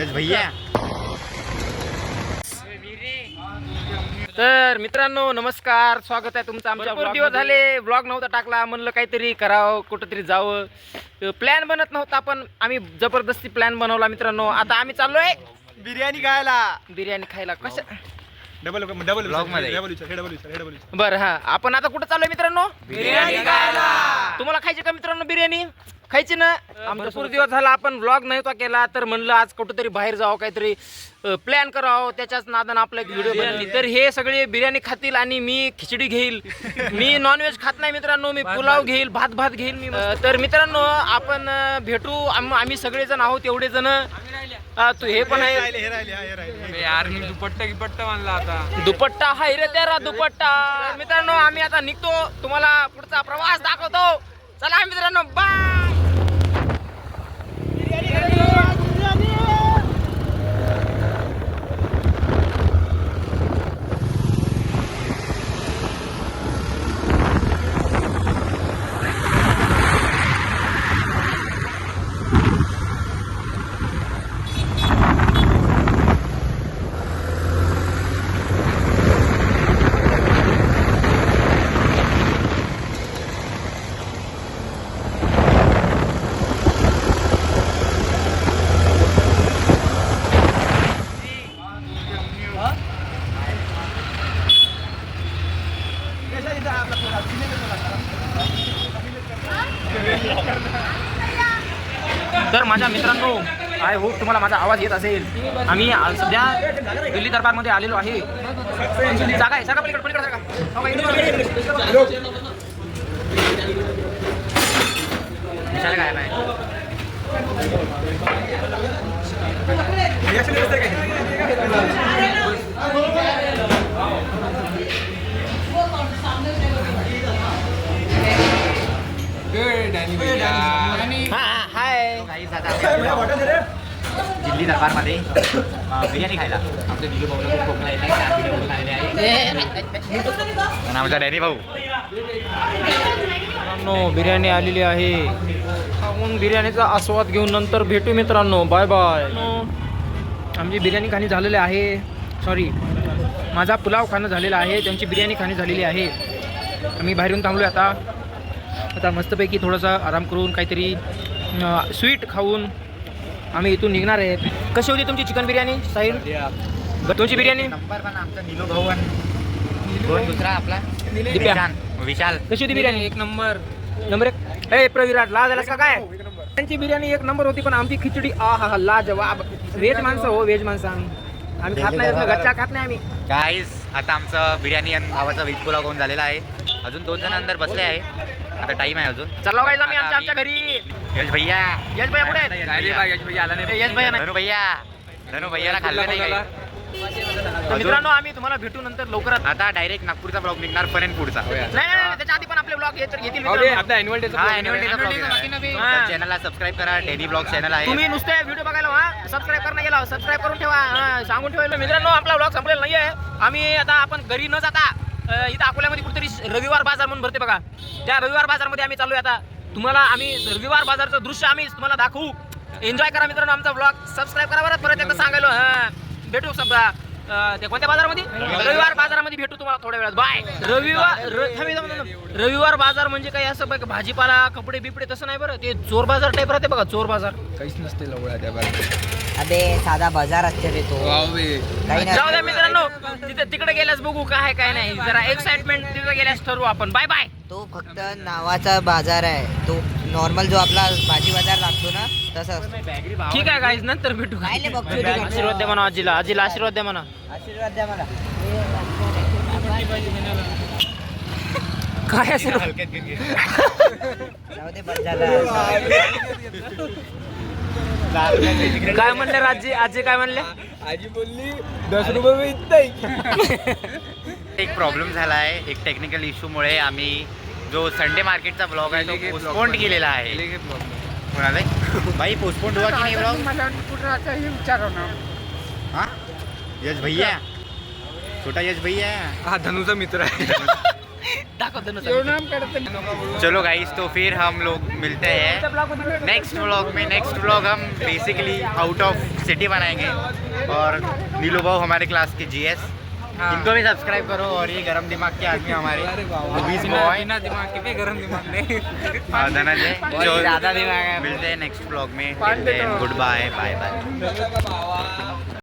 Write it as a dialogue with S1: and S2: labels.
S1: यश भैया.
S2: तर मित्रांनो नमस्कार, स्वागत आहे तुमचं आमच्या भरपूर दिवस झाले ब्लॉग नव्हता टाकला. म्हणलं काहीतरी करावं, कुठंतरी जावं. प्लॅन बनत नव्हता पण आम्ही जबरदस्ती प्लॅन बनवला मित्रांनो. आता आम्ही चाललोय
S1: बिर्याणी खायला.
S2: कशा
S1: डबल ब्लॉग मध्ये.
S2: बरं हा, आपण आता कुठं चाललोय मित्रांनो? बिर्याणी खायला. तुम्हाला खायची का मित्रांनो बिर्याणी? खायची ना? आमचा भरपूर दिवस झाला आपण ब्लॉग नव्हता केला, तर म्हणलं आज कुठंतरी बाहेर जावं, काहीतरी प्लॅन करावं. त्याच्याच नादानं आपला एक व्हिडिओ बनवली. तर हे सगळे बिर्याणी खातील आणि मी खिचडी घेईल. मी नॉनव्हेज खात नाही मित्रांनो, मी पुलाव घेईल, भात घेईल मी. तर मित्रांनो आपण भेटू, आम्ही सगळेजण आहोत, एवढे जण. तू हे पण आहे
S3: यार, मी दुपट्टा मानला आता.
S2: दुपट्टा हाय रे तेरा दुपट्टा. मित्रांनो आम्ही आता निघतो, तुम्हाला पुढचा प्रवास दाखवतो. चला मित्रांनो, बाय. तर माझ्या मित्रांनो, आय होप तुम्हाला माझा आवाज येत असेल. आम्ही सध्या दिल्ली दरबारमध्ये आलेलो आहे. जागा आहे, पलीकडे जागा. काय नाही.
S1: दिल्ली दरबार मध्ये बिर्याणी खायला आमच्या दिल्ली भाऊला खूप खोकला येते. आमचा डॅनी भाऊ.
S2: मित्रांनो बिर्याणी आलेली आहे. खाऊन बिर्याणीचा आस्वाद घेऊन नंतर भेटू मित्रांनो. Bye bye. आमची बिर्याणी खाणी झालेली आहे. सॉरी, माझा पुलाव खाणं झालेला आहे, त्यांची बिर्याणी खाणी झालेली आहे. आम्ही बाहेरून थांबलो आता मस्तपैकी थोडासा आराम करून काहीतरी स्वीट खाऊन आम्ही इथून निघणार आहे. कशी होती तुमची चिकन बिर्याणी साहिल? तुमची बिर्याणी
S1: नंबर पण आमचा नीलू भाऊ आणि दुसरा आपला विशाल.
S2: कशी होती बिर्याणी? एक नंबर. ए प्रविराट लाज आलास का काय? त्यांची बिर्याणी एक नंबर होती, पण आमची खिचडी आहा लाजवाब. व्हेज माणसं हो, व्हेज माणसं आम्ही खात नाही, गच्चा खात नाही आम्ही.
S1: गाईस, आता आमचं बिर्याणी आणि भावाचा व्हेज पुलाव होऊन झालेला आहे. अजून 2 जण अंदर बसले आहे. आता टाइम आहे अजून.
S2: चला गाईस, आम्ही आमच्या घरी.
S1: यश भैया
S2: कुठे आहेत?
S3: आला नाही.
S2: यश भैया
S1: धनु भैयाला खाल्लं नाही काही.
S2: तर मित्रांनो आम्ही तुम्हाला भेटू नंतर लवकरात.
S1: आता डायरेक्ट नागपूरचा ब्लॉग निघणार, पर्यंत पुढचा.
S2: नाही, त्याच्या आधी पण आपले ब्लॉग येतील.
S3: आपला ॲन्युअल डेचा
S1: चॅनलला सबस्क्राईब करा. डेली ब्लॉग चॅनल आहे.
S2: तुम्ही नुसते व्हिडिओ बघायला सबस्क्राईब करणं गेला, सबस्क्राईब करून ठेवा. सांगून ठेवलं मित्रांनो, आपला ब्लॉग संपलेला नाही आहे. आम्ही आता आपण घरी न जाता इथं अकोल्यामध्ये कुठेतरी रविवार बाजार म्हणून भरते बघा, त्या रविवार बाजारमध्ये आम्ही चालूया. आता तुम्हाला आम्ही रविवार बाजारचं दृश्य आम्ही तुम्हाला दाखवू. एन्जॉय करा मित्रांनो आमचा ब्लॉग. सबस्क्राईब करा बरं. परत एकदा सांगायलो. भेटू समजा ते कोणत्या बाजारामध्ये? रविवार बाजारामध्ये भेटू तुम्हाला थोड्या वेळात. बाय. रविवार बाजार म्हणजे काही असं बघ भाजीपाला कपडे बिपडे तसं नाही बरं. ते चोर बाजार टाईप राहते बघा. चोर बाजार
S3: काहीच नसते लवळा त्या बाजार.
S4: अबे साधा बाजार असते रे तो.
S2: जाऊ द्या मित्रांनो, तिकडे गेल्यास बघू काय काय नाही. जरा एक्साइटमेंट तिथे गेल्यास ठरवू आपण. Bye bye.
S4: तो फक्त नावाचा बाजार आहे. तो नॉर्मल जो आपला भाजी बाजार लागतो ना तसं.
S2: ठीक आहे गाईज, नंतर भेटू. आशीर्वाद द्या म्हणा आजीला. आशीर्वाद द्या म्हणा.
S4: आशीर्वाद द्या मला.
S2: काय असेल
S4: जाऊ दे बस झालं.
S2: काय म्हणले आजी काय म्हणले?
S3: आजी बोलली 10 रुपये में इतना.
S1: एक प्रॉब्लेम झाला आहे. एक टेक्निकल इश्यूमुळे आम्ही जो संडे मार्केटचा ब्लॉग आहे तो पोस्टपोन केलेला आहे. कोणाला भाई पोस्टपोन हुआ की नाही ब्लॉग? हाँ यश भैया, छोटा यश भैया.
S3: हा धनुचा मित्र आहे.
S2: दाखवतो ना
S3: एवढं करते
S1: चलो गाइस, तो फिर हम लोग मिलते हैं नेक्स्ट व्लॉग में। नेक्स्ट व्लॉग हम बेसिकली आउट ऑफ सिटी बनाएंगे। और नीलू भाऊ हमारे क्लास के जीएस, इनको भी सब्सक्राइब करो। और ये गरम दिमाग के आदमी हमारे मूवीज बॉय
S3: दिमाग के भी गरम दिमाग नहीं
S1: धनंजय,
S4: बहुत
S1: जो
S4: ज्यादा दिमाग है।
S1: मिलते हैं नेक्स्ट व्लॉग में। Good bye, bye bye.
S3: भावा